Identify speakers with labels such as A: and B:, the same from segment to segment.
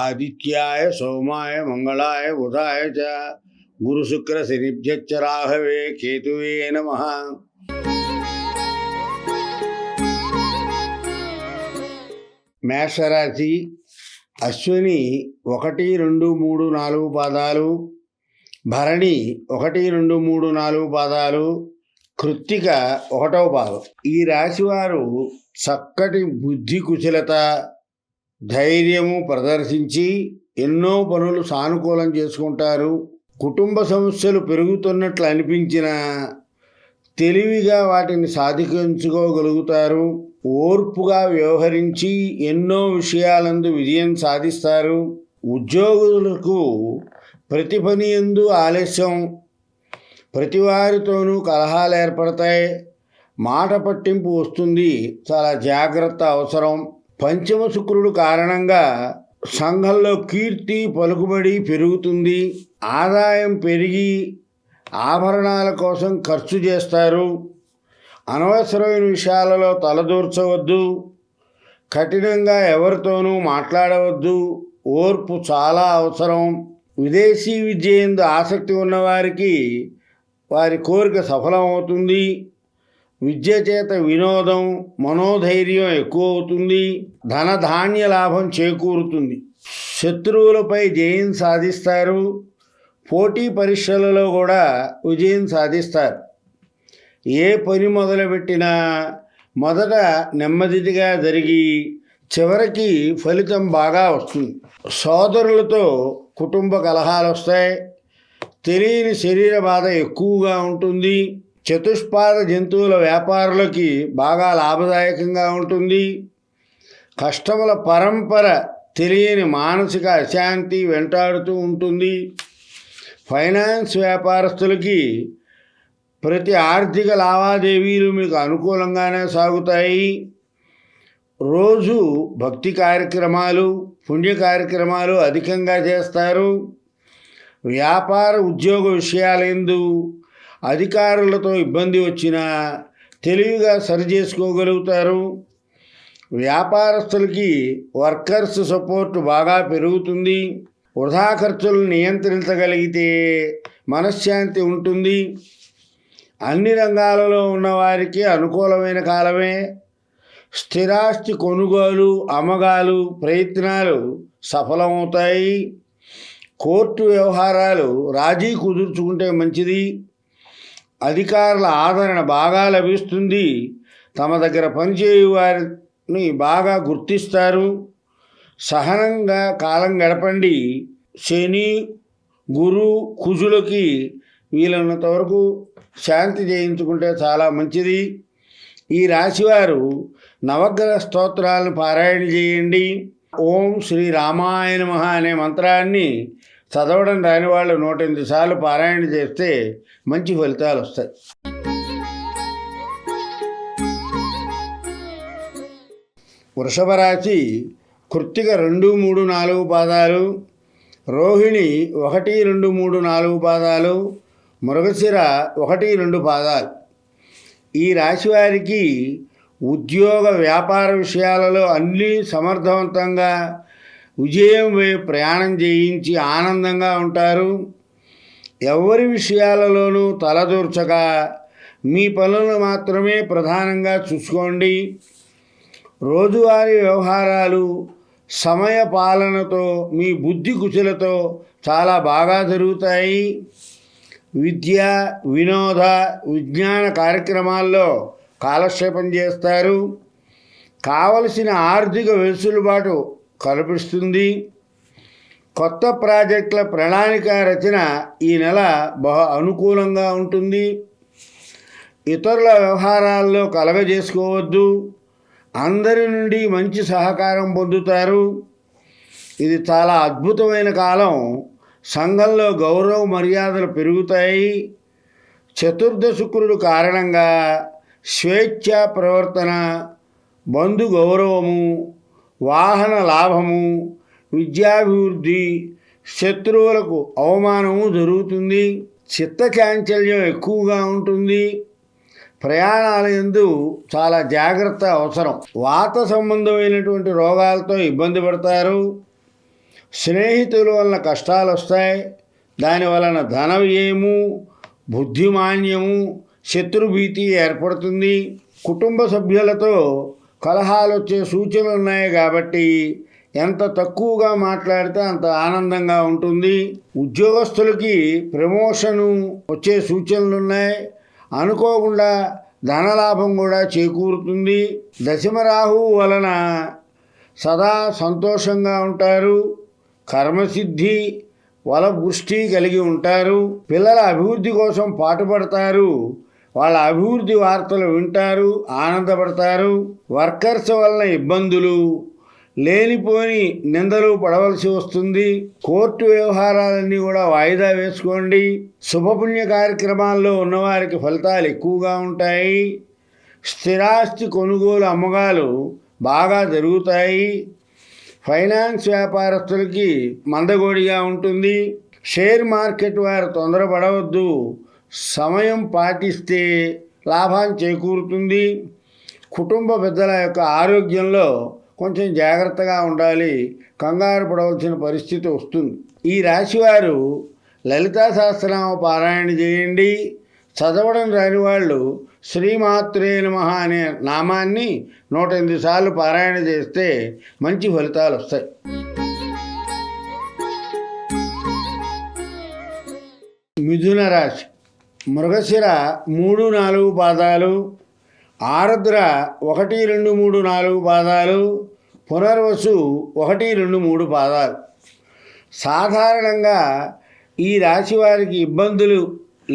A: ఆదిత్యాయ సోమాయ మంగళాయ బుధాయ చ గురుశుక్ర శనిభ్యశ్చ రాహవే కేతువే నమః. మేషరాశి అశ్విని 1, 2, 3, 4 పాదాలు, భరణి 1, 2, 3, 4 పాదాలు, కృత్తిక 1వ పాదం. ఈ రాశివారు చక్కటి బుద్ధి కుశలత, ధైర్యము ప్రదర్శించి ఎన్నో పనులు సానుకూలం చేసుకుంటారు. కుటుంబ సమస్యలు పెరుగుతున్నట్లు అనిపించినా తెలివిగా వాటిని సాధించుకోగలుగుతారు. ఓర్పుగా వ్యవహరించి ఎన్నో విషయాలందు విజయం సాధిస్తారు. ఉద్యోగులకు ప్రతి పని యందు ఆలస్యం, ప్రతి వారితోనూ కలహాలు ఏర్పడతాయి. మాట పట్టింపు వస్తుంది, చాలా జాగ్రత్త అవసరం. పంచమ శుక్రుడు కారణంగా సంఘంలో కీర్తి పలుకుబడి పెరుగుతుంది. ఆదాయం పెరిగి ఆభరణాల కోసం ఖర్చు చేస్తారు. అనవసరమైన విషయాలలో తలదూర్చవద్దు. కఠినంగా ఎవరితోనూ మాట్లాడవద్దు. ఓర్పు చాలా అవసరం. విదేశీ విద్య యందు ఆసక్తి ఉన్నవారికి వారి కోరిక సఫలమవుతుంది. విద్య చేత వినోదం, మనోధైర్యం ఎక్కువ అవుతుంది. ధనధాన్య లాభం చేకూరుతుంది. శత్రువులపై జయం సాధిస్తారు. పోటీ పరీక్షలలో కూడా విజయం సాధిస్తారు. ఏ పని మొదలుపెట్టినా మొదట నెమ్మదిగా జరిగి చివరికి ఫలితం బాగా వస్తుంది. సోదరులతో కుటుంబ కలహాలు వస్తాయి. తెలియని శరీర బాధ ఎక్కువగా ఉంటుంది. చతుష్పాద జంతువుల వ్యాపారులకి బాగా లాభదాయకంగా ఉంటుంది. కష్టముల పరంపర తెలియని మానసిక అశాంతి వెంటాడుతూ ఉంటుంది. ఫైనాన్స్ వ్యాపారస్తులకి ప్రతి ఆర్థిక లావాదేవీలు మీకు అనుకూలంగానే సాగుతాయి. రోజు భక్తి కార్యక్రమాలు, పుణ్య కార్యక్రమాలు అధికంగా చేస్తారు. వ్యాపార ఉద్యోగ విషయాలందు అధికారులతో ఇబ్బంది వచ్చినా తెలివిగా సరిచేసుకోగలుగుతారు. వ్యాపారస్తులకి వర్కర్స్ సపోర్ట్ బాగా పెరుగుతుంది. వృధా ఖర్చులను నియంత్రించగలిగితే మనశ్శాంతి ఉంటుంది. అన్ని రంగాలలో ఉన్నవారికి అనుకూలమైన కాలమే. స్థిరాస్తి కొనుగోలు, అమ్మగాలు ప్రయత్నాలు సఫలమవుతాయి. కోర్టు వ్యవహారాలు రాజీ కుదుర్చుకుంటే మంచిది. అధికారుల ఆదరణ బాగా లభిస్తుంది. తమ దగ్గర పనిచేయు వారిని బాగా గుర్తిస్తారు. సహనంగా కాలం గడపండి. శని, గురు, కుజులకి వీలైనంత వరకు శాంతి చేయించుకుంటే చాలా మంచిది. ఈ రాశివారు నవగ్రహ స్తోత్రాలను పారాయణ చేయండి. ఓం శ్రీ రామాయ నమః అనే మంత్రాన్ని చదవడం రాని వాళ్ళు 108 సార్లు పారాయణ చేస్తే మంచి ఫలితాలు వస్తాయి. వృషభ రాశి కృత్తిక 2, 3, 4 పాదాలు, రోహిణి 1, 2, 3, 4 పాదాలు, మృగశిర 1, 2 పాదాలు. ఈ రాశి వారికి ఉద్యోగ వ్యాపార విషయాలలో అన్నీ సమర్థవంతంగా విజయం ప్రయాణం చేయించి ఆనందంగా ఉంటారు. ఎవరి విషయాలలోనూ తలదూర్చక మీ పనులను మాత్రమే ప్రధానంగా చూసుకోండి. రోజువారీ వ్యవహారాలు సమయ పాలనతో మీ బుద్ధి కుశలతో చాలా బాగా జరుగుతాయి. విద్య, వినోద, విజ్ఞాన కార్యక్రమాల్లో కాలక్షేపం చేస్తారు. కావలసిన ఆర్థిక వెసులుబాటు కల్పిస్తుంది. కొత్త ప్రాజెక్టుల ప్రణాళిక రచన ఈ నెల బహు అనుకూలంగా ఉంటుంది. ఇతరుల వ్యవహారాల్లో కలగజేసుకోవద్దు. అందరి నుండి మంచి సహకారం పొందుతారు. ఇది చాలా అద్భుతమైన కాలం. సంఘంలో గౌరవ మర్యాదలు పెరుగుతాయి. చతుర్థ శుక్రుడు కారణంగా స్వేచ్ఛ ప్రవర్తన, బంధు గౌరవము, వాహన లాభము, విద్యాభివృద్ధి, శత్రువులకు అవమానము జరుగుతుంది. చిత్త చాంచల్యం ఎక్కువగా ఉంటుంది. ప్రయాణాల యందు చాలా జాగ్రత్త అవసరం. వాత సంబంధమైనటువంటి రోగాలతో ఇబ్బంది పడతారు. స్నేహితుల వలన కష్టాలు వస్తాయి. దాని వలన ధన వ్యయము, బుద్ధిమాన్యము, శత్రుభీతి ఏర్పడుతుంది. కుటుంబ సభ్యులతో కలహాలు వచ్చే సూచనలు ఉన్నాయి కాబట్టి ఎంత తక్కువగా మాట్లాడితే అంత ఆనందంగా ఉంటుంది. ఉద్యోగస్తులకి ప్రమోషను వచ్చే సూచనలు ఉన్నాయి. అనుకోకుండా ధనలాభం కూడా చేకూరుతుంది. దశమరాహువు వలన సదా సంతోషంగా ఉంటారు. కర్మసిద్ధి, వలపుష్టి కలిగి ఉంటారు. పిల్లల అభివృద్ధి కోసం పాటుపడతారు. వాళ్ళ అభివృద్ధి వార్తలు వింటారు, ఆనందపడతారు. వర్కర్స్ వలన ఇబ్బందులు, లేనిపోని నిందలు పడవలసి వస్తుంది. కోర్టు వ్యవహారాలన్నీ కూడా వాయిదా వేసుకోండి. శుభపుణ్య కార్యక్రమాల్లో ఉన్నవారికి ఫలితాలు ఎక్కువగా ఉంటాయి. స్థిరాస్తి కొనుగోలు అమ్మకాలు బాగా జరుగుతాయి. ఫైనాన్స్ వ్యాపారస్తులకి మందగోడిగా ఉంటుంది. షేర్ మార్కెట్ వారు తొందరపడవద్దు. సమయం పాటిస్తే లాభాన్ని చేకూరుతుంది. కుటుంబ పెద్దల యొక్క ఆరోగ్యంలో కొంచెం జాగ్రత్తగా ఉండాలి. కంగారు పడవలసిన పరిస్థితి వస్తుంది. ఈ రాశివారు లలితా సహస్రనామ పారాయణ చేయండి. చదవడం రాని వాళ్ళు శ్రీమాత్రే నమః అనే నామాన్ని 108 సార్లు పారాయణ చేస్తే మంచి ఫలితాలు వస్తాయి. మిథున రాశి. మృగశిర 3, 4 పాదాలు, ఆరుద్ర 1, 2, 3, 4 పాదాలు, పునర్వసు 1, 2, 3 పాదాలు. సాధారణంగా ఈ రాశి వారికి ఇబ్బందులు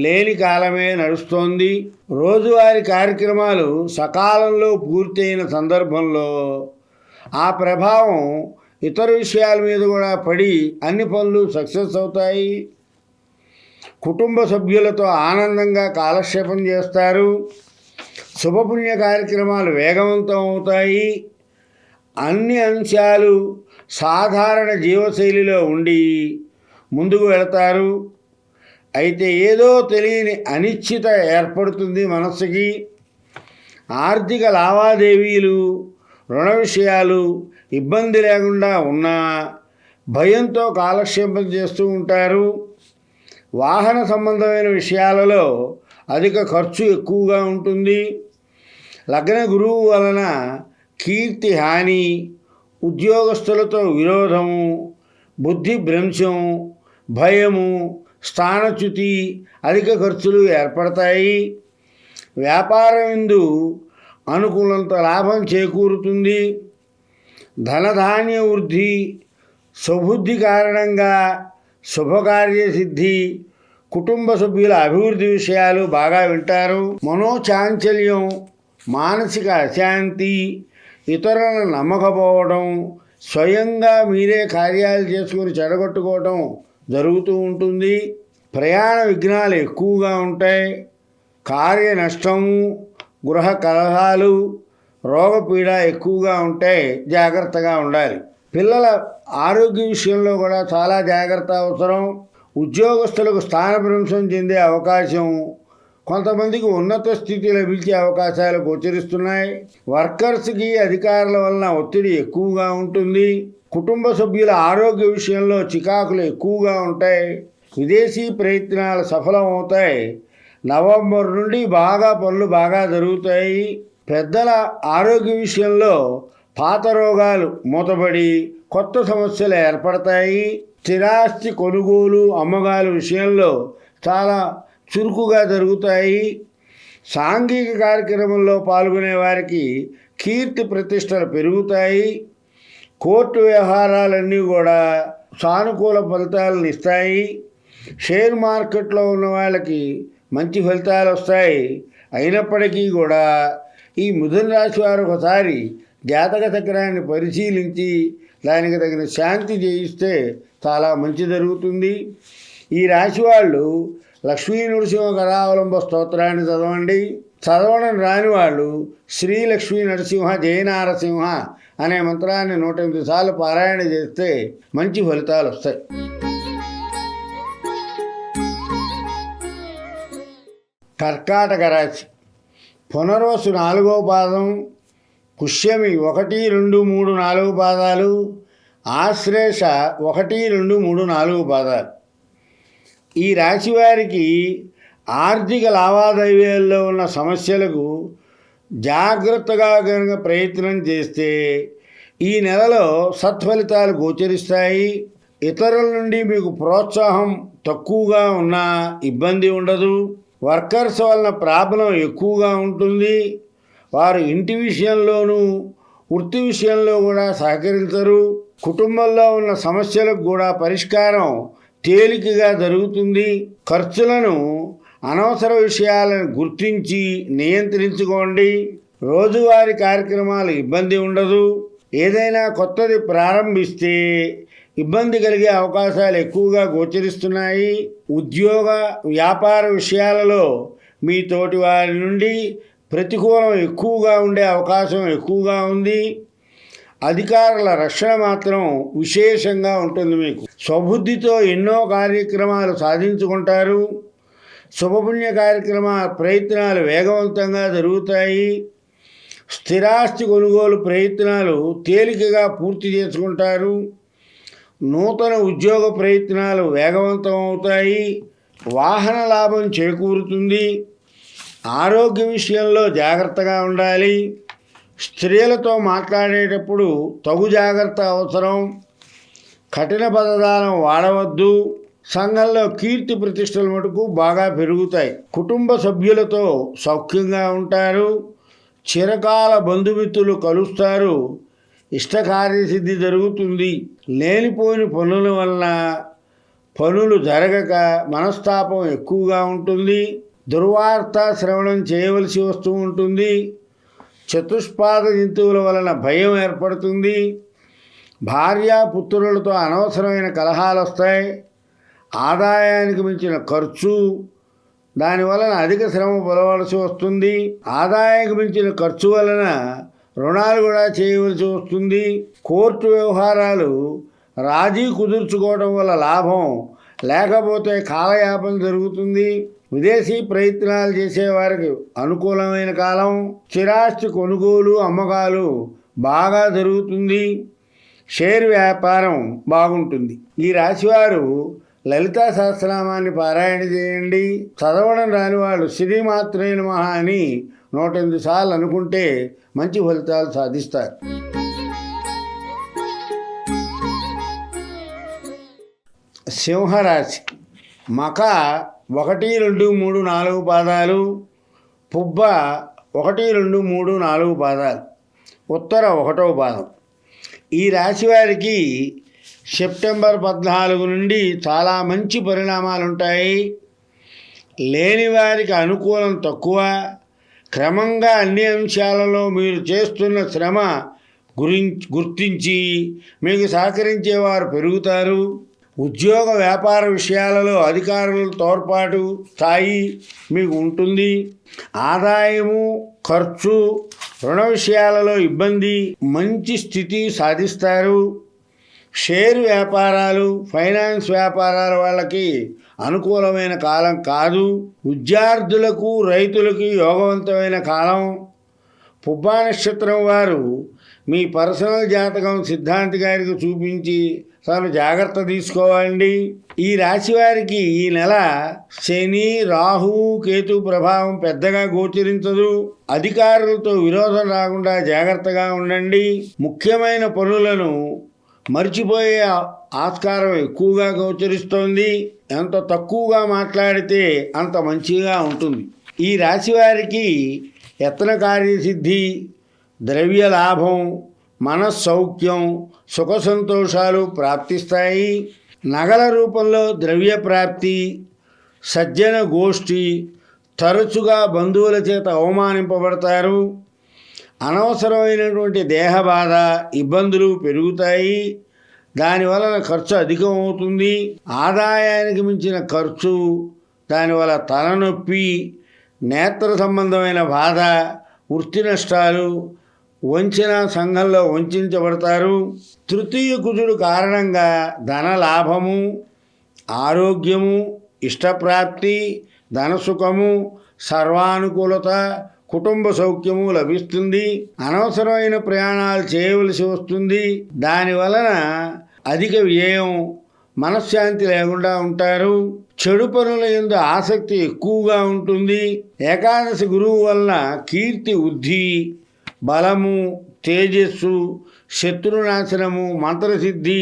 A: లేని కాలమే నడుస్తోంది. రోజువారీ కార్యక్రమాలు సకాలంలో పూర్తయిన సందర్భంలో ఆ ప్రభావం ఇతర విషయాల మీద కూడా పడి అన్ని పనులు సక్సెస్ అవుతాయి. కుటుంబ సభ్యులతో ఆనందంగా కాలక్షేపం చేస్తారు. శుభపుణ్య కార్యక్రమాలు వేగవంతం అవుతాయి. అన్ని అంశాలు సాధారణ జీవశైలిలో ఉండి ముందుకు వెళతారు. అయితే ఏదో తెలియని అనిశ్చిత ఏర్పడుతుంది మనస్సుకి. ఆర్థిక లావాదేవీలు, రుణ విషయాలు ఇబ్బంది లేకుండా ఉన్నా భయంతో కాలక్షేపం చేస్తూ ఉంటారు. వాహన సంబంధమైన విషయాలలో అధిక ఖర్చు ఎక్కువగా ఉంటుంది. లగ్న గురువు వలన కీర్తి హాని, ఉద్యోగస్తులతో విరోధము, బుద్ధి భ్రంశం, భయము, స్థానచ్యుతి, అధిక ఖర్చులు ఏర్పడతాయి. వ్యాపారం ఎందు అనుకూలంత లాభం చేకూరుతుంది. ధనధాన్య వృద్ధి, సుబుద్ధి కారణంగా శుభకార్యసిద్ధి, కుటుంబ సభ్యుల అభివృద్ధి విషయాలు బాగా వింటారు. మనోచాంచల్యం, మానసిక అశాంతి, ఇతరులను నమ్మకపోవడం, స్వయంగా మీరే కార్యాలు చేసుకుని చెడగొట్టుకోవడం జరుగుతూ ఉంటుంది. ప్రయాణ విఘ్నాలు ఎక్కువగా ఉంటాయి. కార్య నష్టము, గృహ కలహాలు, రోగపీడ ఎక్కువగా ఉంటాయి. జాగ్రత్తగా ఉండాలి. పిల్లల ఆరోగ్య విషయంలో కూడా చాలా జాగ్రత్త అవసరం. ఉద్యోగస్తులకు స్థానభ్రంశం చెందే అవకాశం, కొంతమందికి ఉన్నత స్థితి లభించే అవకాశాలు గోచరిస్తున్నాయి. వర్కర్స్కి అధికారుల వలన ఒత్తిడి ఎక్కువగా ఉంటుంది. కుటుంబ సభ్యుల ఆరోగ్య విషయంలో చికాకులు ఎక్కువగా ఉంటాయి. విదేశీ ప్రయత్నాలు సఫలం అవుతాయి. నవంబర్ నుండి పనులు బాగా జరుగుతాయి. పెద్దల ఆరోగ్య విషయంలో పాత రోగాలు మూతబడి కొత్త సమస్యలు ఏర్పడతాయి. స్థిరాస్తి కొనుగోలు అమ్మకాలు విషయంలో చాలా చురుకుగా జరుగుతాయి. సాంఘిక కార్యక్రమంలో పాల్గొనే వారికి కీర్తి ప్రతిష్టలు పెరుగుతాయి. కోర్టు వ్యవహారాలన్నీ కూడా సానుకూల ఫలితాలను ఇస్తాయి. షేర్ మార్కెట్లో ఉన్న వాళ్ళకి మంచి ఫలితాలు వస్తాయి. అయినప్పటికీ కూడా ఈ మిథున రాశి వారు ఒకసారి జాతక చక్రాన్ని పరిశీలించి దానికి తగిన శాంతి చేయిస్తే చాలా మంచి జరుగుతుంది. ఈ రాశి వాళ్ళు లక్ష్మీ నరసింహ కరావలంబ స్తోత్రాన్ని చదవండి. చదవడం రాని వాళ్ళు శ్రీ లక్ష్మీ నరసింహ జయ నారసింహ అనే మంత్రాన్ని 108 సార్లు పారాయణ చేస్తే మంచి ఫలితాలు వస్తాయి. కర్కాటక రాశి. పునర్వసు 4వ పాదం, పుష్యమి 1, 2, 3, 4 పాదాలు, ఆశ్లేష 1, 2, 3, 4 పాదాలు. ఈ రాశి వారికి ఆర్థిక లావాదేవీల్లో ఉన్న సమస్యలకు జాగ్రత్తగా కనుక ప్రయత్నం చేస్తే ఈ నెలలో సత్ఫలితాలు గోచరిస్తాయి. ఇతరుల నుండి మీకు ప్రోత్సాహం తక్కువగా ఉన్నా ఇబ్బంది ఉండదు. వర్కర్స్ వలన ప్రాబ్లం ఎక్కువగా ఉంటుంది. వారు ఇంటి విషయంలోనూ వృత్తి విషయంలో కూడా సహకరించరు. కుటుంబంలో ఉన్న సమస్యలకు కూడా పరిష్కారం తేలికగా జరుగుతుంది. ఖర్చులను అనవసర విషయాలను గుర్తించి నియంత్రించుకోండి. రోజువారీ కార్యక్రమాలు ఇబ్బంది ఉండదు. ఏదైనా కొత్తది ప్రారంభిస్తే ఇబ్బంది కలిగే అవకాశాలు ఎక్కువగా గోచరిస్తున్నాయి. ఉద్యోగ వ్యాపార విషయాలలో మీ తోటి వారి నుండి ప్రతికూలం ఎక్కువగా ఉండే అవకాశం ఎక్కువగా ఉంది. అధికారుల రక్షణ మాత్రం విశేషంగా ఉంటుంది. మీకు స్వబుద్ధితో ఎన్నో కార్యక్రమాలు సాధించుకుంటారు. శుభపుణ్య కార్యక్రమ ప్రయత్నాలు వేగవంతంగా జరుగుతాయి. స్థిరాస్తి కొనుగోలు ప్రయత్నాలు తేలికగా పూర్తి చేసుకుంటారు. నూతన ఉద్యోగ ప్రయత్నాలు వేగవంతం అవుతాయి. వాహన లాభం చేకూరుతుంది. ఆరోగ్య విషయంలో జాగ్రత్తగా ఉండాలి. స్త్రీలతో మాట్లాడేటప్పుడు తగు జాగ్రత్త అవసరం. కఠిన పదజాలం వాడవద్దు. సంఘంలో కీర్తి ప్రతిష్టల మటుకు బాగా పెరుగుతాయి. కుటుంబ సభ్యులతో సౌఖ్యంగా ఉంటారు. చిరకాల బంధుమిత్రులు కలుస్తారు. ఇష్టకార్యసిద్ధి జరుగుతుంది. లేనిపోయిన పనుల వలన పనులు జరగక మనస్తాపం ఎక్కువగా ఉంటుంది. దుర్వార్త శ్రవణం చేయవలసి వస్తూ ఉంటుంది. చతుష్పాద జంతువుల వలన భయం ఏర్పడుతుంది. భార్యాపుత్రులతో అనవసరమైన కలహాలు వస్తాయి. ఆదాయానికి మించిన ఖర్చు, దానివలన అధిక శ్రమ పొందవలసి వస్తుంది. ఆదాయానికి మించిన ఖర్చు వలన రుణాలు కూడా చేయవలసి వస్తుంది. కోర్టు వ్యవహారాలు రాజీ కుదుర్చుకోవడం వల్ల లాభం, లేకపోతే కాలయాపన జరుగుతుంది. విదేశీ ప్రయత్నాలు చేసేవారికి అనుకూలమైన కాలం. స్థిరాస్తి కొనుగోలు అమ్మకాలు బాగా జరుగుతుంది. షేర్ వ్యాపారం బాగుంటుంది. ఈ రాశివారు లలితా సహస్రనామాన్ని పారాయణ చేయండి. చదవడం రాని వాళ్ళు శ్రీమాత్రే నమః అని 108 సార్లు అనుకుంటే మంచి ఫలితాలు సాధిస్తారు. సింహరాశి. మఖ 1, 2, 3, 4 పాదాలు. పుబ్బ 1, 2, 3, 4 పాదాలు. ఉత్తర 1వ పాదం. ఈ రాశి వారికి సెప్టెంబర్ 14 నుండి చాలా మంచి పరిణామాలు ఉంటాయి. లేని వారికి అనుకూలం తక్కువ. క్రమంగా అన్ని అంశాలలో మీరు చేస్తున్న శ్రమ గుర్తించి మీకు సహకరించేవారు పెరుగుతారు. ఉద్యోగ వ్యాపార విషయాలలో అధికారుల తోడ్పాటు స్థాయి మీకు ఉంటుంది. ఆదాయము, ఖర్చు, రుణ విషయాలలో ఇబ్బంది, మంచి స్థితి సాధిస్తారు. షేర్ వ్యాపారాలు, ఫైనాన్స్ వ్యాపారాల వాళ్ళకి అనుకూలమైన కాలం కాదు. విద్యార్థులకు, రైతులకు యోగవంతమైన కాలం. పుబ్బా నక్షత్రం వారు మీ పర్సనల్ జాతకం సిద్ధాంతి గారికి చూపించి తను జాగ్రత్త తీసుకోవాలండి. ఈ రాశి వారికి ఈ నెల శని, రాహువు, కేతు ప్రభావం పెద్దగా గోచరించదు. అధికారులతో విరోధం రాకుండా జాగ్రత్తగా ఉండండి. ముఖ్యమైన పనులను మర్చిపోయే ఆస్కారం ఎక్కువగా గోచరిస్తోంది. ఎంత తక్కువగా మాట్లాడితే అంత మంచిగా ఉంటుంది. ఈ రాశి వారికి యత్న కార్యసిద్ధి, ద్రవ్య లాభం, మనస్సౌఖ్యం, సుఖ సంతోషాలు ప్రాప్తిస్తాయి. నగల రూపంలో ద్రవ్య ప్రాప్తి, సజ్జన గోష్ఠి, తరచుగా బంధువుల చేత అవమానింపబడతారు. అనవసరమైనటువంటి దేహబాధ, ఇబ్బందులు పెరుగుతాయి. దానివలన ఖర్చు అధికం అవుతుంది. ఆదాయానికి మించిన ఖర్చు, దానివల్ల తలనొప్పి, నేత్ర సంబంధమైన బాధ, వృత్తి నష్టాలు, వంచన, సంఘంలో వంచబడతారు. తృతీయ కుజుడు కారణంగా ధన లాభము, ఆరోగ్యము, ఇష్టప్రాప్తి, ధనసుఖము, సర్వానుకూలత, కుటుంబ సౌఖ్యము లభిస్తుంది. అనవసరమైన ప్రయాణాలు చేయవలసి వస్తుంది. దాని వలన అధిక వ్యయం, మనశ్శాంతి లేకుండా ఉంటారు. చెడు పనుల యందు ఆసక్తి ఎక్కువగా ఉంటుంది. ఏకాదశి గురువు వలన కీర్తి వృద్ధి, బలము, తేజస్సు, శత్రునాశనము, మంత్రసిద్ధి,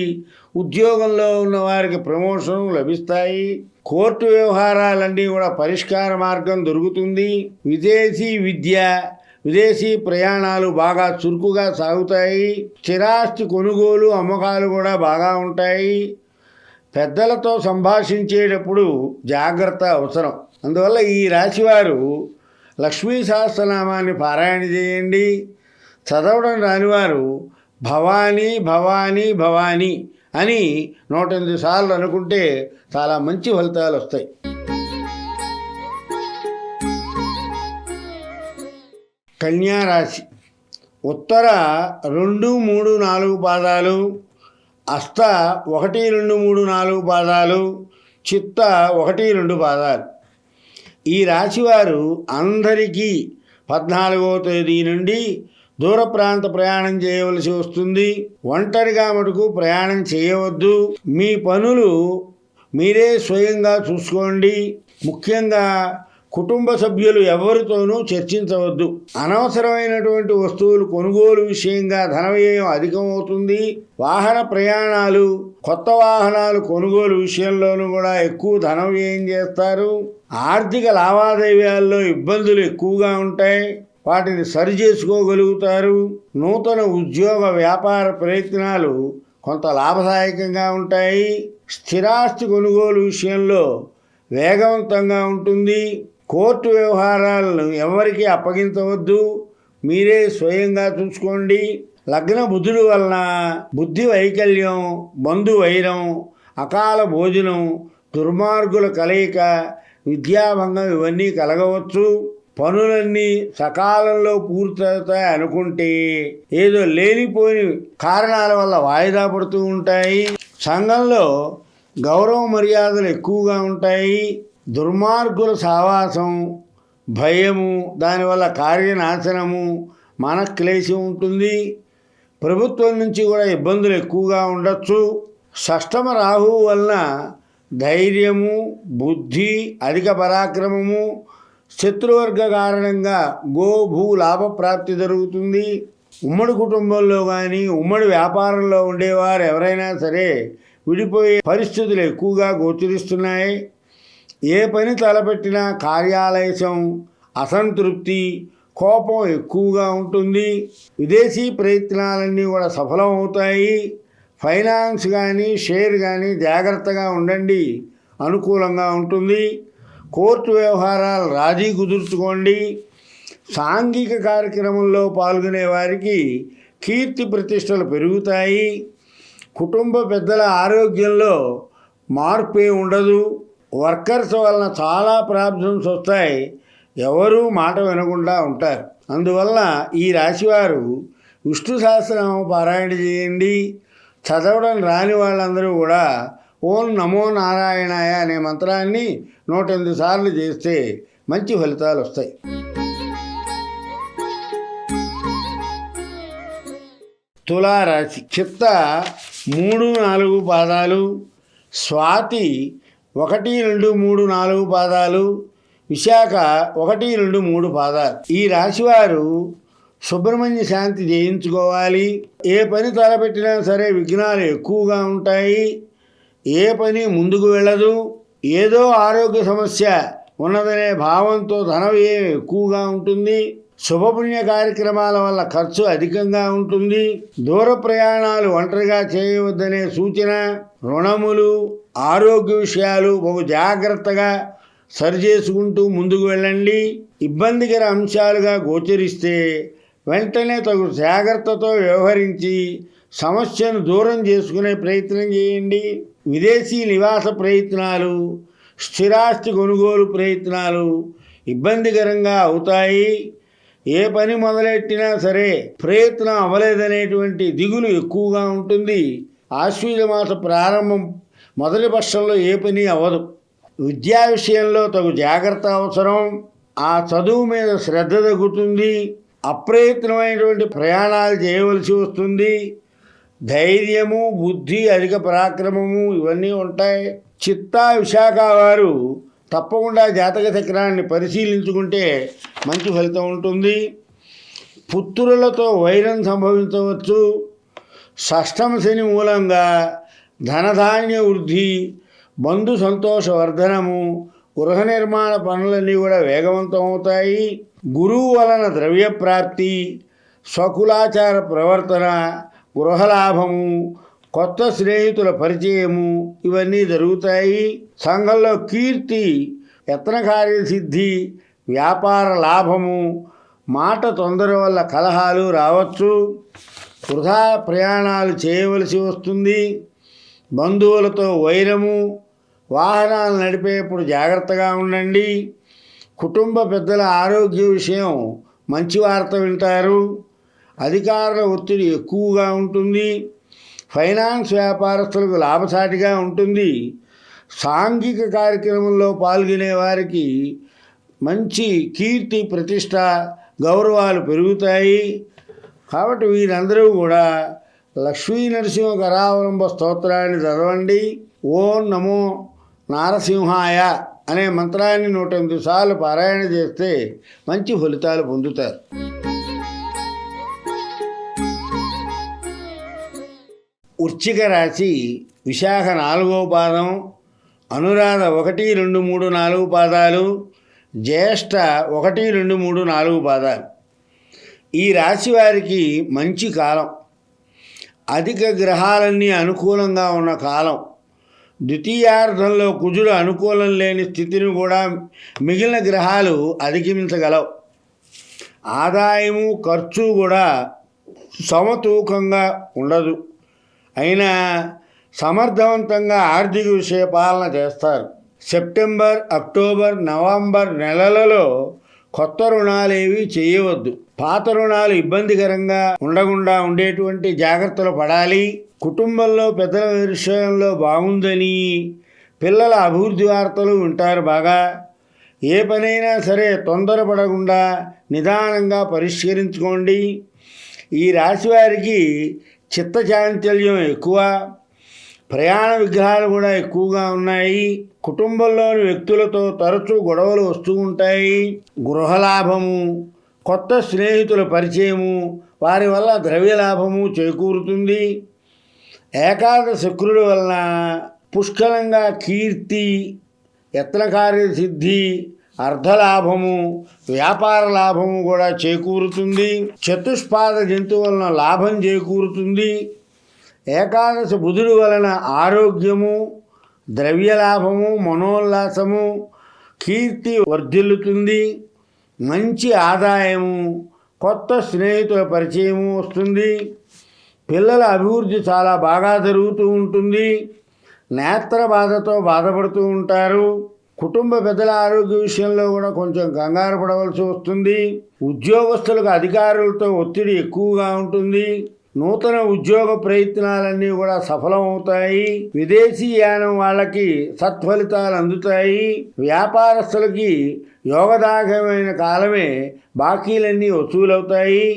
A: ఉద్యోగంలో ఉన్న వారికి ప్రమోషన్ లభిస్తాయి. కోర్టు వ్యవహారాలన్నీ కూడా పరిష్కార మార్గం దొరుకుతుంది. విదేశీ విద్య, విదేశీ ప్రయాణాలు బాగా చురుకుగా సాగుతాయి. స్థిరాస్తి కొనుగోలు, అమ్మకాలు కూడా బాగా ఉంటాయి. పెద్దలతో సంభాషించేటప్పుడు జాగ్రత్త అవసరం. అందువల్ల ఈ రాశివారు లక్ష్మీ సహస్రనామాన్ని పారాయణ చేయండి. చదవడం రానివారు భవానీ భవానీ భవానీ అని 108 సార్లు అనుకుంటే చాలా మంచి ఫలితాలు వస్తాయి. కన్యా రాశి ఉత్తర 2, 3, 4 పాదాలు, అస్త 1, 2, 3, 4 పాదాలు, చిత్త 1, 2 పాదాలు. ఈ రాశివారు అందరికీ 14వ తేదీ నుండి దూర ప్రాంత ప్రయాణం చేయవలసి వస్తుంది. ఒంటరిగా మటుకు ప్రయాణం చేయవద్దు. మీ పనులు మీరే స్వయంగా చూసుకోండి. ముఖ్యంగా కుటుంబ సభ్యులు ఎవరితోనూ చర్చించవద్దు. అనవసరమైనటువంటి వస్తువులు కొనుగోలు విషయంగా ధన వ్యయం అధికమవుతుంది. వాహన ప్రయాణాలు, కొత్త వాహనాలు కొనుగోలు విషయంలోనూ కూడా ఎక్కువ ధన వ్యయం చేస్తారు. ఆర్థిక లావాదేవీల్లో ఇబ్బందులు ఎక్కువగా ఉంటాయి. వాటిని సరిచేసుకోగలుగుతారు. నూతన ఉద్యోగ వ్యాపార ప్రయత్నాలు కొంత లాభదాయకంగా ఉంటాయి. స్థిరాస్తి కొనుగోలు విషయంలో వేగవంతంగా ఉంటుంది. కోర్టు వ్యవహారాలను ఎవరికి అప్పగించవద్దు. మీరే స్వయంగా చూసుకోండి. లగ్న బుధుడు వలన బుద్ధి వైకల్యం, బంధు వైరం, అకాల భోజనం, దుర్మార్గుల కలయిక, విద్యాభంగం ఇవన్నీ కలగవచ్చు. పనులన్నీ సకాలంలో పూర్తవుతాయి అనుకుంటే ఏదో లేనిపోని కారణాల వల్ల వాయిదా పడుతూ ఉంటాయి. సంఘంలో గౌరవ మర్యాదలు ఎక్కువగా ఉంటాయి. దుర్మార్గుల సావాసం, భయము, దానివల్ల కార్యనాశనము, మనక్లేశం ఉంటుంది. ప్రభుత్వం నుంచి కూడా ఇబ్బందులు ఎక్కువగా ఉండొచ్చు. షష్టమ రాహువు వలన ధైర్యము, బుద్ధి, అధిక పరాక్రమము, శత్రువర్గ కారణంగా భూ లాభప్రాప్తి జరుగుతుంది. ఉమ్మడి కుటుంబంలో కానీ ఉమ్మడి వ్యాపారంలో ఉండేవారు ఎవరైనా సరే విడిపోయే పరిస్థితులు ఎక్కువగా గోచరిస్తున్నాయి. ఏ పని తలపెట్టినా కార్యాలయం, అసంతృప్తి, కోపం ఎక్కువగా ఉంటుంది. విదేశీ ప్రయత్నాలన్నీ కూడా సఫలం అవుతాయి. ఫైనాన్స్ కానీ షేర్ కానీ జాగ్రత్తగా ఉండండి, అనుకూలంగా ఉంటుంది. కోర్టు వ్యవహారాలు రాజీ కుదుర్చుకోండి. సాంఘిక కార్యక్రమంలో పాల్గొనే వారికి కీర్తి ప్రతిష్టలు పెరుగుతాయి. కుటుంబ పెద్దల ఆరోగ్యంలో మార్పే ఉండదు. వర్కర్స్ వలన చాలా ప్రాబ్లమ్స్ వస్తాయి. ఎవరూ మాట వినకుండా ఉంటారు. అందువల్ల ఈ రాశివారు విష్ణు సహస్రనామ పారాయణ చేయండి. చదవడం రాని వాళ్ళందరూ కూడా ఓం నమో నారాయణాయ అనే మంత్రాన్ని 108 సార్లు చేస్తే మంచి ఫలితాలు వస్తాయి. తులారాశి చిత్త 3, 4 పాదాలు, స్వాతి 1, 2, 3, 4 పాదాలు, విశాఖ 1, 2, 3 పాదాలు. ఈ రాశివారు సుబ్రహ్మణ్య శాంతి చేయించుకోవాలి. ఏ పని తలపెట్టినా సరే విఘ్నాలు ఎక్కువగా ఉంటాయి. ఏ పని ముందుకు వెళ్ళదు. ఏదో ఆరోగ్య సమస్య ఉన్నదనే భావంతో ధన వ్యయం ఎక్కువగా ఉంటుంది. శుభపుణ్య కార్యక్రమాల వల్ల ఖర్చు అధికంగా ఉంటుంది. దూర ప్రయాణాలు ఒంటరిగా చేయవద్దనే సూచన. రుణములు, ఆరోగ్య విషయాలు బహు జాగ్రత్తగా సరిచేసుకుంటూ ముందుకు వెళ్ళండి. ఇబ్బందికర అంశాలుగా గోచరిస్తే వెంటనే తగు జాగ్రత్తతో వ్యవహరించి సమస్యను దూరం చేసుకునే ప్రయత్నం చేయండి. విదేశీ నివాస ప్రయత్నాలు, స్థిరాస్తి కొనుగోలు ప్రయత్నాలు ఇబ్బందికరంగా అవుతాయి. ఏ పని మొదలెట్టినా సరే ప్రయత్నం అవ్వలేదనేటువంటి దిగులు ఎక్కువగా ఉంటుంది. ఆశ్వీజ మాస ప్రారంభం మొదటి పక్షంలో ఏ పని అవ్వదు. విద్యా విషయంలో తగు జాగ్రత్త అవసరం. ఆ చదువు మీద శ్రద్ధ తగ్గుతుంది. అప్రయత్నమైనటువంటి ప్రయాణాలు చేయవలసి వస్తుంది. ధైర్యము, బుద్ధి, అధిక పరాక్రమము ఇవన్నీ ఉంటాయి. చిత్తా, విశాఖ వారు తప్పకుండా జాతక చక్రాన్ని పరిశీలించుకుంటే మంచి ఫలితం ఉంటుంది. పుత్రులతో వైరం సంభవించవచ్చు. షష్టమ శని మూలంగా ధనధాన్య వృద్ధి, బంధు సంతోషవర్ధనము, గృహ నిర్మాణ పనులన్నీ కూడా వేగవంతం అవుతాయి. గురువు వలన ద్రవ్యప్రాప్తి, స్వకులాచార ప్రవర్తన, గృహలాభము, కొత్త స్నేహితుల పరిచయము ఇవన్నీ జరుగుతాయి. సంఘంలో కీర్తి, యత్న కార్యసిద్ధి, వ్యాపార లాభము, మాట తొందర వల్ల కలహాలు రావచ్చు. వృధా ప్రయాణాలు చేయవలసి వస్తుంది. బంధువులతో వైరము, వాహనాలు నడిపేప్పుడు జాగ్రత్తగా ఉండండి. కుటుంబ పెద్దల ఆరోగ్య విషయం మంచి వార్త వింటారు. అధికారుల ఒత్తిడి ఎక్కువగా ఉంటుంది. ఫైనాన్స్ వ్యాపారస్తులకు లాభసాటిగా ఉంటుంది. సాంఘిక కార్యక్రమంలో పాల్గొనే వారికి మంచి కీర్తి, ప్రతిష్ట, గౌరవాలు పెరుగుతాయి. కాబట్టి వీరందరూ కూడా లక్ష్మీ నరసింహ కరావలంబ స్తోత్రాన్ని చదవండి. ఓం నమో నారసింహాయ అనే మంత్రాన్ని 108 సార్లు పారాయణ చేస్తే మంచి ఫలితాలు పొందుతారు. వృశ్చిక రాశి విశాఖ 4వ పాదం, అనురాధ 1, 2, 3, 4 పాదాలు, జ్యేష్ఠ 1, 2, 3, 4 పాదాలు. ఈ రాశి వారికి మంచి కాలం. అధిక గ్రహాలన్నీ అనుకూలంగా ఉన్న కాలం. ద్వితీయార్థంలో కుజుడు అనుకూలం లేని స్థితిని కూడా మిగిలిన గ్రహాలు అధిగమించగలవు. ఆదాయము, ఖర్చు కూడా సమతూకంగా ఉండదు. అయినా సమర్థవంతంగా ఆర్థిక విషయ పాలన చేస్తారు. సెప్టెంబర్, అక్టోబర్, నవంబర్ నెలలలో కొత్త రుణాలేవి చేయవద్దు. పాత రుణాలు ఇబ్బందికరంగా ఉండకుండా ఉండేటువంటి జాగ్రత్తలు పడాలి. కుటుంబంలో పెద్దల విషయంలో బాగుందని పిల్లల అభివృద్ధి వార్తలు వింటారు బాగా. ఏ పనైనా సరే తొందరపడకుండా నిదానంగా పరిష్కరించుకోండి. ఈ రాశి వారికి చిత్తచాంచల్యం ఎక్కువ. ప్రయాణ విగ్రహాలు కూడా ఎక్కువగా ఉన్నాయి. కుటుంబంలోని వ్యక్తులతో తరచూ గొడవలు వస్తూ ఉంటాయి. గృహలాభము, కొత్త స్నేహితుల పరిచయము, వారి వల్ల ద్రవ్యలాభము చేకూరుతుంది. ఏకాదశ శుక్రుడి వలన పుష్కలంగా కీర్తి, యత్నకార్యసిద్ధి, అర్ధలాభము, వ్యాపార లాభము కూడా చేకూరుతుంది. చతుష్పాద జంతువు వలన లాభం చేకూరుతుంది. ఏకాదశ బుధుడి వలన ఆరోగ్యము, ద్రవ్యలాభము, మనోల్లాసము, కీర్తి వర్ధిల్లుతుంది. మంచి ఆదాయము, కొత్త స్నేహితుల పరిచయము వస్తుంది. పిల్లల అభివృద్ధి చాలా బాగా జరుగుతూ ఉంటుంది. నేత్ర బాధతో బాధపడుతూ ఉంటారు. కుటుంబ పెద్దల ఆరోగ్య విషయంలో కూడా కొంచెం కంగారు పడవలసి వస్తుంది. ఉద్యోగస్తులకు అధికారులతో ఒత్తిడి ఎక్కువగా ఉంటుంది. నూతన ఉద్యోగ ప్రయత్నాలన్నీ కూడా సఫలమవుతాయి. విదేశీ యానం వాళ్ళకి సత్ఫలితాలు అందుతాయి. వ్యాపారస్తులకి యోగదాయకమైన కాలమే, బాకీలన్నీ వసూలవుతాయి.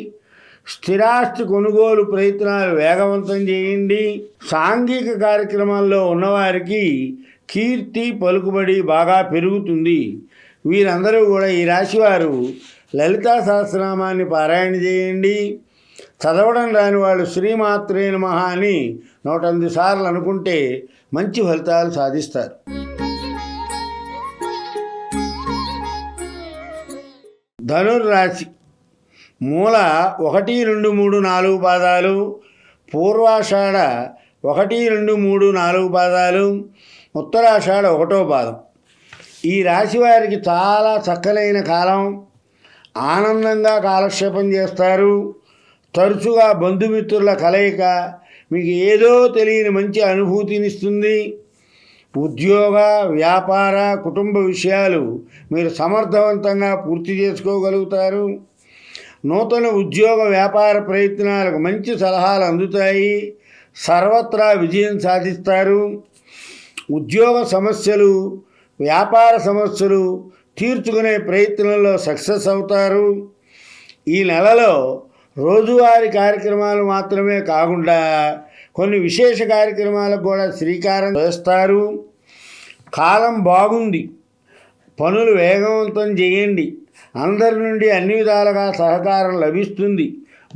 A: స్థిరాస్తి కొనుగోలు ప్రయత్నాలు వేగవంతం చేయండి. సాంఘిక కార్యక్రమాల్లో ఉన్నవారికి కీర్తి, పలుకుబడి బాగా పెరుగుతుంది. వీరందరూ కూడా ఈ రాశివారు లలితా సహస్రనామాన్ని పారాయణ చేయండి. చదవడం రాని వాళ్ళు శ్రీమాత్రే నమః అని 108 సార్లు అనుకుంటే మంచి ఫలితాలు సాధిస్తారు. ధనుర్రాశి మూల 1, 2, 3, 4 పాదాలు, పూర్వాషాఢ 1, 2, 3, 4 పాదాలు, ఉత్తరాషాఢ 1వ పాదం. ఈ రాశి వారికి చాలా చక్కనైన కాలం. ఆనందంగా కాలక్షేపం చేస్తారు. తరచుగా బంధుమిత్రుల కలయిక మీకు ఏదో తెలియని మంచి అనుభూతినిస్తుంది. ఉద్యోగ, వ్యాపార, కుటుంబ విషయాలు మీరు సమర్థవంతంగా పూర్తి చేసుకోగలుగుతారు. నూతన ఉద్యోగ, వ్యాపార ప్రయత్నాలకు మంచి సలహాలు అందుతాయి. సర్వత్రా విజయం సాధిస్తారు. ఉద్యోగ సమస్యలు, వ్యాపార సమస్యలు తీర్చుకునే ప్రయత్నంలో సక్సెస్ అవుతారు. ఈ నెలలో రోజువారీ కార్యక్రమాలు మాత్రమే కాకుండా కొన్ని విశేష కార్యక్రమాలకు కూడా శ్రీకారం చేస్తారు. కాలం బాగుంది, పనులు వేగవంతం చేయండి. అందరి నుండి అన్ని విధాలుగా సహకారం లభిస్తుంది.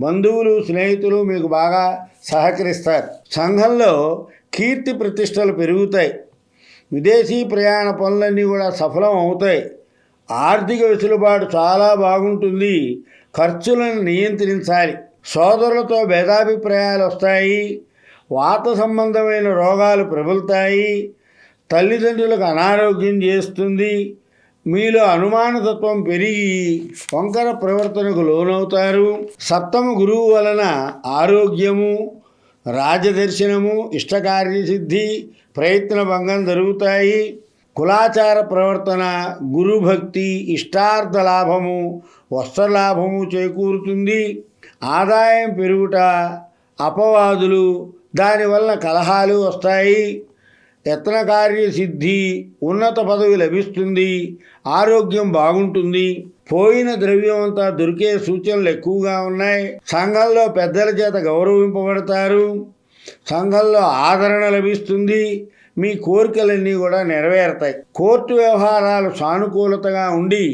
A: బంధువులు స్నేహితులు మీకు బాగా సహకరిస్తారు. సంఘంలో కీర్తి ప్రతిష్టలు పెరుగుతాయి. విదేశీ ప్రయాణ పనులన్నీ కూడా సఫలం అవుతాయి. ఆర్థిక వెసులుబాటు చాలా బాగుంటుంది. ఖర్చులను నియంత్రించాలి. సోదరులతో భేదాభిప్రాయాలు వస్తాయి. వాత సంబంధమైన రోగాలు ప్రబలుతాయి. తల్లిదండ్రులకు అనారోగ్యం చేస్తుంది. మీలో అనుమానతత్వం పెరిగి వంకర ప్రవర్తనకు లోనవుతారు. సప్తమ గురువు వలన ఆరోగ్యము, రాజదర్శనము, ఇష్టకార్యసిద్ధి, ప్రయత్న భంగం జరుగుతాయి. కులాచార ప్రవర్తన, గురుభక్తి, ఇష్టార్థ లాభము, వస్త్రలాభము చేకూరుతుంది. ఆదాయం పెరుగుట, అపవాదులు, దానివల్ల కలహాలు వస్తాయి. యత్న కార్యసిద్ధి, ఉన్నత పదవి లభిస్తుంది. ఆరోగ్యం బాగుంటుంది. పోయిన ద్రవ్యం అంతా దొరికే సూచనలు ఎక్కువగా ఉన్నాయి. సంఘంలో పెద్దల చేత గౌరవింపబడతారు. సంఘంలో ఆదరణ లభిస్తుంది. మీ కోరికలన్నీ కూడా నెరవేరుతాయి. కోర్టు వ్యవహారాలు సానుకూలతగా ఉండి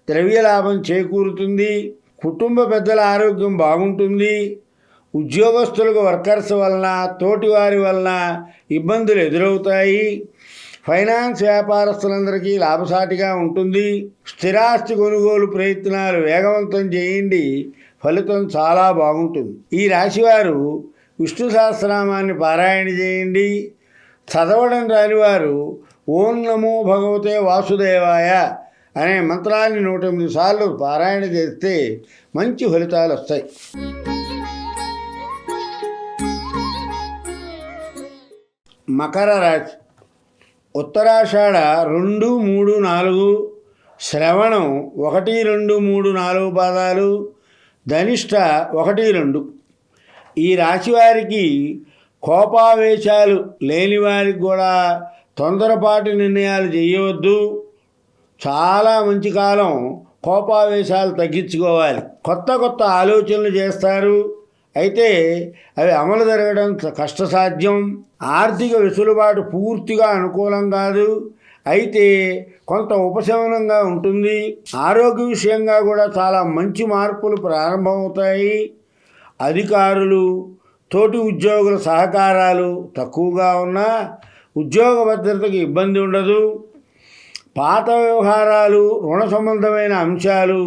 A: ద్రవ్యలాభం చేకూరుతుంది. కుటుంబ పెద్దల ఆరోగ్యం బాగుంటుంది. ఉద్యోగస్తులకు వర్కర్స్ వలన, తోటివారి వలన ఇబ్బందులు ఎదురవుతాయి. ఫైనాన్స్ వ్యాపారస్తులందరికీ లాభసాటిగా ఉంటుంది. స్థిరాస్తి కొనుగోలు ప్రయత్నాలు వేగవంతం చేయండి. ఫలితం చాలా బాగుంటుంది. ఈ రాశివారు విష్ణు సహస్రనామాన్ని పారాయణ చేయండి. చదవడం రానివారు ఓం నమో భగవతే వాసుదేవాయ అనే మంత్రాన్ని 108 సార్లు పారాయణ చేస్తే మంచి ఫలితాలు వస్తాయి. మకర రాశి. ఉత్తరాషాఢ 2, 3, 4, శ్రవణం 1, 2, 3, 4 పాదాలు, ధనిష్ట 1, 2. ఈ రాశివారికి కోపావేశాలు లేని వారికి కూడా తొందరపాటు నిర్ణయాలు చేయవద్దు. చాలా మంచి కాలం. కోపావేశాలు తగ్గించుకోవాలి. కొత్త ఆలోచనలు చేస్తారు. అయితే అవి అమలు జరగడం కష్టసాధ్యం. ఆర్థిక వెసులుబాటు పూర్తిగా అనుకూలం కాదు. అయితే కొంత ఉపశమనంగా ఉంటుంది. ఆరోగ్య విషయంగా కూడా చాలా మంచి మార్పులు ప్రారంభమవుతాయి. అధికారులు, తోటి ఉద్యోగుల సహకారాలు తక్కువగా ఉన్నా ఉద్యోగ భద్రతకు ఇబ్బంది ఉండదు. పాత వ్యవహారాలు, రుణ సంబంధమైన అంశాలు,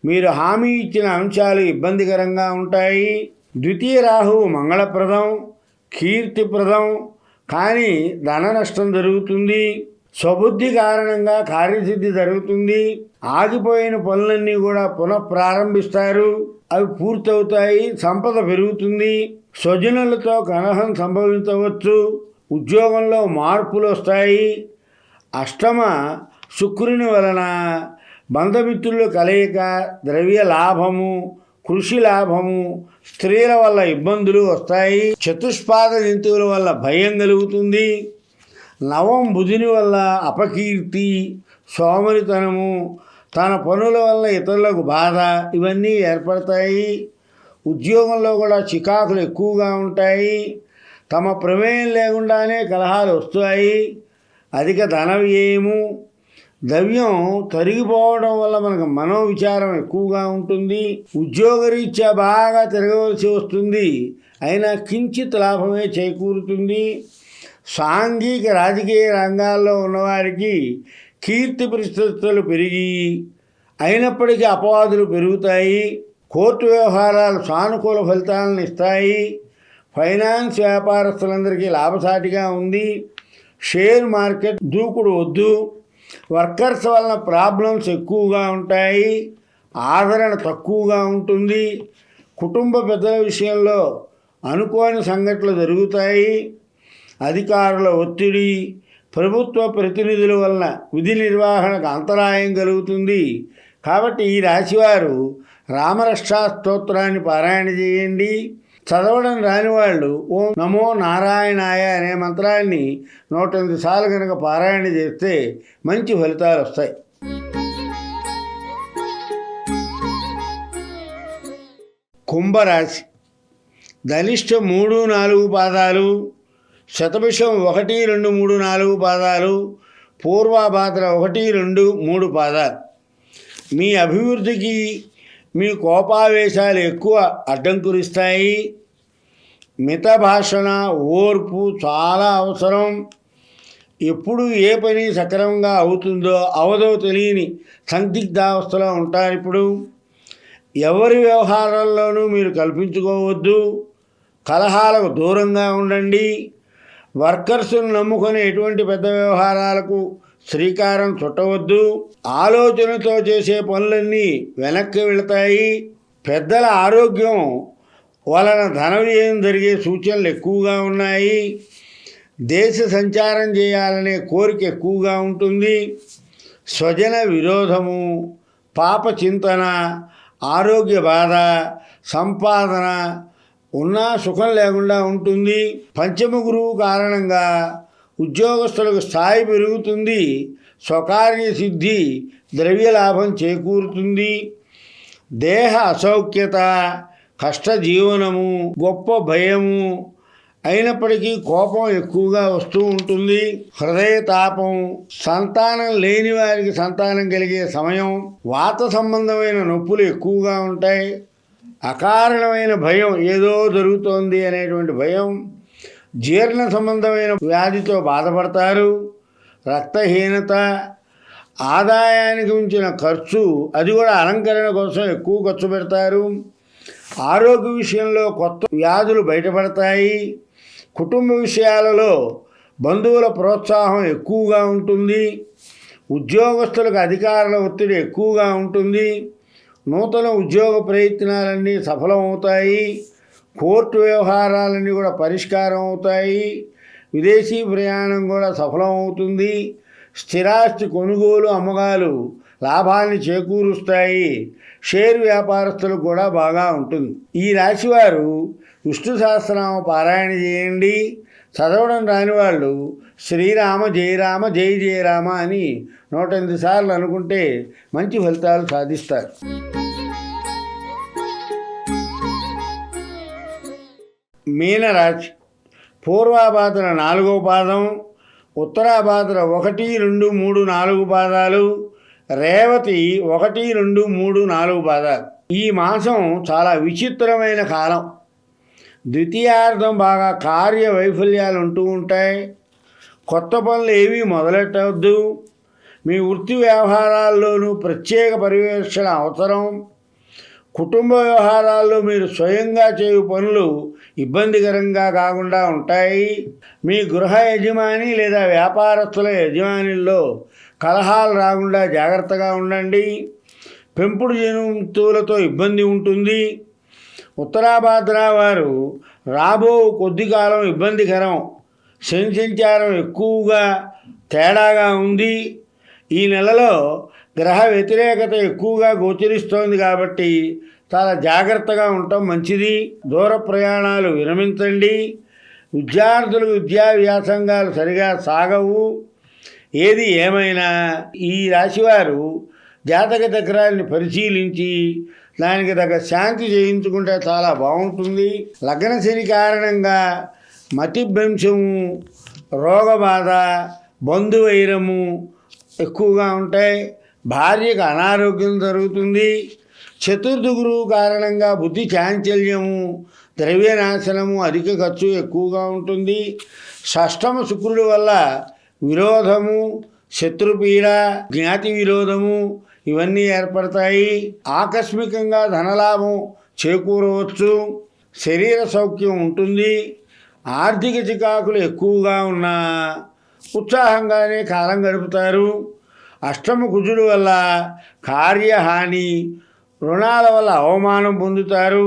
A: మీరు హామీ ఇచ్చిన అంశాలు ఇబ్బందికరంగా ఉంటాయి. ద్వితీయ రాహువు మంగళప్రదం, కీర్తిప్రదం, కానీ ధన నష్టం జరుగుతుంది. స్వబుద్ధి కారణంగా కార్యసిద్ధి జరుగుతుంది. ఆగిపోయిన పనులన్నీ కూడా పునఃప్రారంభిస్తారు. అవి పూర్తవుతాయి. సంపద పెరుగుతుంది. స్వజనులతో కలహం సంభవించవచ్చు. ఉద్యోగంలో మార్పులు వస్తాయి. అష్టమ శుక్రుని వలన బంధమిత్రుల కలయిక, ద్రవ్య లాభము, కృషి లాభము, స్త్రీల వల్ల ఇబ్బందులు వస్తాయి. చతుష్పాద జంతువుల వల్ల భయం కలుగుతుంది. నవం బుధుని వల్ల అపకీర్తి, సోమరితనము, తన పనుల వల్ల ఇతరులకు బాధ, ఇవన్నీ ఏర్పడతాయి. ఉద్యోగంలో కూడా చికాకులు ఎక్కువగా ఉంటాయి. తమ ప్రమేయం లేకుండానే కలహాలు వస్తాయి. అధిక ధన వ్యయము, ద్రవ్యం తరిగిపోవడం వల్ల మనకు మనోవిచారం ఎక్కువగా ఉంటుంది. ఉద్యోగరీత్యా బాగా తిరగవలసి వస్తుంది. అయినా కించిత్ లాభమే చేకూరుతుంది. సాంఘిక రాజకీయ రంగాల్లో ఉన్నవారికి కీర్తి ప్రతిష్టలు పెరిగి అయినప్పటికీ అపవాదులు పెరుగుతాయి. కోర్టు వ్యవహారాలు సానుకూల ఫలితాలను ఇస్తాయి. ఫైనాన్స్ వ్యాపారస్తులందరికీ లాభసాటిగా ఉంది. షేర్ మార్కెట్ దూకుడు వద్దు. వర్కర్స్ వలన ప్రాబ్లమ్స్ ఎక్కువగా ఉంటాయి. ఆదరణ తక్కువగా ఉంటుంది. కుటుంబ పెద్దల విషయంలో అనుకోని సంఘటనలు జరుగుతాయి. అధికారుల ఒత్తిడి, ప్రభుత్వ ప్రతినిధుల వలన విధి నిర్వహణకు అంతరాయం కలుగుతుంది. కాబట్టి ఈ రాశివారు రామరక్షా స్తోత్రాన్ని పారాయణ చేయండి. చదవడం రాని వాళ్ళు ఓం నమో నారాయణాయ అనే మంత్రాన్ని 108 సార్లు కనుక పారాయణ చేస్తే మంచి ఫలితాలు వస్తాయి. కుంభరాశి ధనిష్ట 3, 4 పాదాలు, శతభిషం 1, 2, 3, 4 పాదాలు, పూర్వభాద్ర 1, 2, 3 పాదాలు. మీ అభివృద్ధికి మీ కోపావేశాలు ఎక్కువ అడ్డంకురిస్తాయి. మిత భాషణ, ఓర్పు చాలా అవసరం. ఎప్పుడు ఏ పని సక్రమంగా అవుతుందో అవదో తెలియని సందిగ్ధావస్థలో ఉంటారు. ఇప్పుడు ఎవరి వ్యవహారాల్లోనూ మీరు కల్పించుకోవద్దు. కలహాలకు దూరంగా ఉండండి. వర్కర్స్ను నమ్ముకొని ఎటువంటి పెద్ద వ్యవహారాలకు శ్రీకారం చుట్టవద్దు. ఆలోచనతో చేసే పనులన్నీ వెనక్కి వెళతాయి. పెద్దల ఆరోగ్యం వలన ధన వ్యయం జరిగే సూచనలు ఎక్కువగా ఉన్నాయి. దేశ సంచారం చేయాలనే కోరిక ఎక్కువగా ఉంటుంది. స్వజన విరోధము, పాప చింతన, ఆరోగ్య బాధ, సంపాదన ఉన్నా సుఖం లేకుండా ఉంటుంది. పంచమ గురువు కారణంగా ఉద్యోగస్తులకు స్థాయి పెరుగుతుంది. స్వకార్య సిద్ధి, ద్రవ్యలాభం చేకూరుతుంది. దేహ అసౌఖ్యత, కష్టజీవనము, గొప్ప భయము అయినప్పటికీ కోపం ఎక్కువగా వస్తూ ఉంటుంది. హృదయ తాపం, సంతానం లేని వారికి సంతానం కలిగే సమయం, వాత సంబంధమైన నొప్పులు ఎక్కువగా ఉంటాయి. అకారణమైన భయం, ఏదో జరుగుతోంది అనేటువంటి భయం. జీర్ణ సంబంధమైన వ్యాధితో బాధపడతారు. రక్తహీనత, ఆదాయానికి మించిన ఖర్చు, అది కూడా అలంకరణ కోసం ఎక్కువ ఖర్చు పెడతారు. ఆరోగ్య విషయంలో కొత్త వ్యాధులు బయటపడతాయి. కుటుంబ విషయాలలో బంధువుల ప్రోత్సాహం ఎక్కువగా ఉంటుంది. ఉద్యోగస్తులకు అధికారుల ఒత్తిడి ఎక్కువగా ఉంటుంది. నూతన ఉద్యోగ ప్రయత్నాలన్నీ సఫలమవుతాయి. కోర్టు వ్యవహారాలన్నీ కూడా పరిష్కారం అవుతాయి. విదేశీ ప్రయాణం కూడా సఫలమవుతుంది. స్థిరాస్తి కొనుగోలు, అమ్మకాలు లాభాన్ని చేకూరుస్తాయి. షేర్ వ్యాపారస్తులకు కూడా బాగా ఉంటుంది. ఈ రాశివారు విష్ణు సహస్రనామ పారాయణ చేయండి. చదవడం రాని వాళ్ళు శ్రీరామ జయ రామ జయ జయ రామ అని 108 సార్లు అనుకుంటే మంచి ఫలితాలు సాధిస్తారు. మీనరాశి పూర్వభాద్ర 4వ పాదం, ఉత్తరాభాద్ర 1, 2, 3, 4 పాదాలు, రేవతి 1, 2, 3, 4 పాదాలు. ఈ మాసం చాలా విచిత్రమైన కాలం. ద్వితీయార్థం బాగా కార్య వైఫల్యాలు ఉంటూ ఉంటాయి. కొత్త పనులు ఏవీ మొదలెట్టవద్దు. మీ వృత్తి వ్యవహారాల్లోనూ ప్రత్యేక పర్యవేక్షణ అవసరం. కుటుంబ వ్యవహారాల్లో మీరు స్వయంగా చేయు పనులు ఇబ్బందికరంగా కాకుండా ఉంటాయి. మీ గృహ యజమాని లేదా వ్యాపారస్తుల యజమానిల్లో కలహాలు రాకుండా జాగ్రత్తగా ఉండండి. పెంపుడు జంతువులతో ఇబ్బంది ఉంటుంది. ఉత్తరాభాద్ర వారు రాబో కొద్ది కాలం ఇబ్బందికరం. శని సంచారం ఎక్కువగా తేడాగా ఉంది. ఈ నెలలో గ్రహ వ్యతిరేకత ఎక్కువగా గోచరిస్తోంది కాబట్టి చాలా జాగ్రత్తగా ఉండటం మంచిది. దూర ప్రయాణాలు విరమించండి. విద్యార్థులకు విద్యా వ్యాసంగాలు సరిగా సాగవు. ఏది ఏమైనా ఈ రాశివారు జాతక చక్రాన్ని పరిశీలించి దానికి తగ్గ శాంతి చేయించుకుంటే చాలా బాగుంటుంది. లగ్న శని కారణంగా మతిభ్రంశము, రోగబాధ, బంధువైరము ఎక్కువగా ఉంటాయి. భార్యకు అనారోగ్యం జరుగుతుంది. చతుర్థ గురువు కారణంగా బుద్ధి చాంచల్యము, ద్రవ్యనాశనము, అధిక ఖర్చు ఎక్కువగా ఉంటుంది. షష్టమ శుక్రుడి వల్ల విరోధము, శత్రుపీడ, జ్ఞాతి విరోధము ఇవన్నీ ఏర్పడతాయి. ఆకస్మికంగా ధనలాభం చేకూరవచ్చు. శరీర సౌఖ్యం ఉంటుంది. ఆర్థిక చికాకులు ఎక్కువగా ఉన్నా ఉత్సాహంగానే కాలం గడుపుతారు. అష్టమ కుజుడు వల్ల కార్యహాని, రుణాల వల్ల అవమానం పొందుతారు.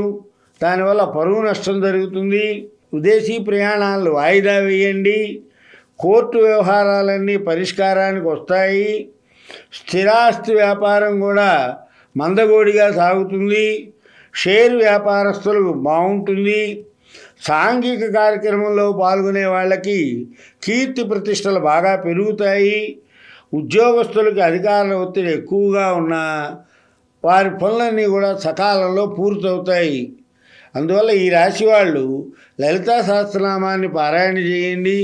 A: దానివల్ల పరువు నష్టం జరుగుతుంది. విదేశీ ప్రయాణాలు వాయిదా వేయండి. కోర్టు వ్యవహారాలన్నీ పరిష్కారానికి వస్తాయి. స్థిరాస్తి వ్యాపారం కూడా మందగోడిగా సాగుతుంది. షేర్ వ్యాపారస్తులకు బాగుంటుంది. సాంఘిక కార్యక్రమంలో పాల్గొనే వాళ్ళకి కీర్తి ప్రతిష్టలు బాగా పెరుగుతాయి. ఉద్యోగస్తులకి అధికారుల ఒత్తిడి ఎక్కువగా ఉన్నా వారి పనులన్నీ కూడా సకాలంలో పూర్తవుతాయి. అందువల్ల ఈ రాశి వాళ్ళు లలితా సహస్రనామాన్ని పారాయణ చేయండి.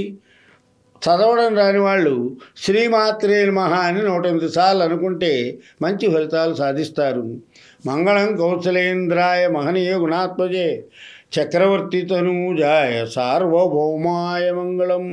A: చదవడం రాని వాళ్ళు శ్రీమాత్రే నమః అని 108 సార్లు అనుకుంటే మంచి ఫలితాలు సాధిస్తారు. మంగళం కౌశలేంద్రాయ మహనీయ గుణాత్మజే చక్రవర్తి తనూజాయ సార్వభౌమాయ మంగళం.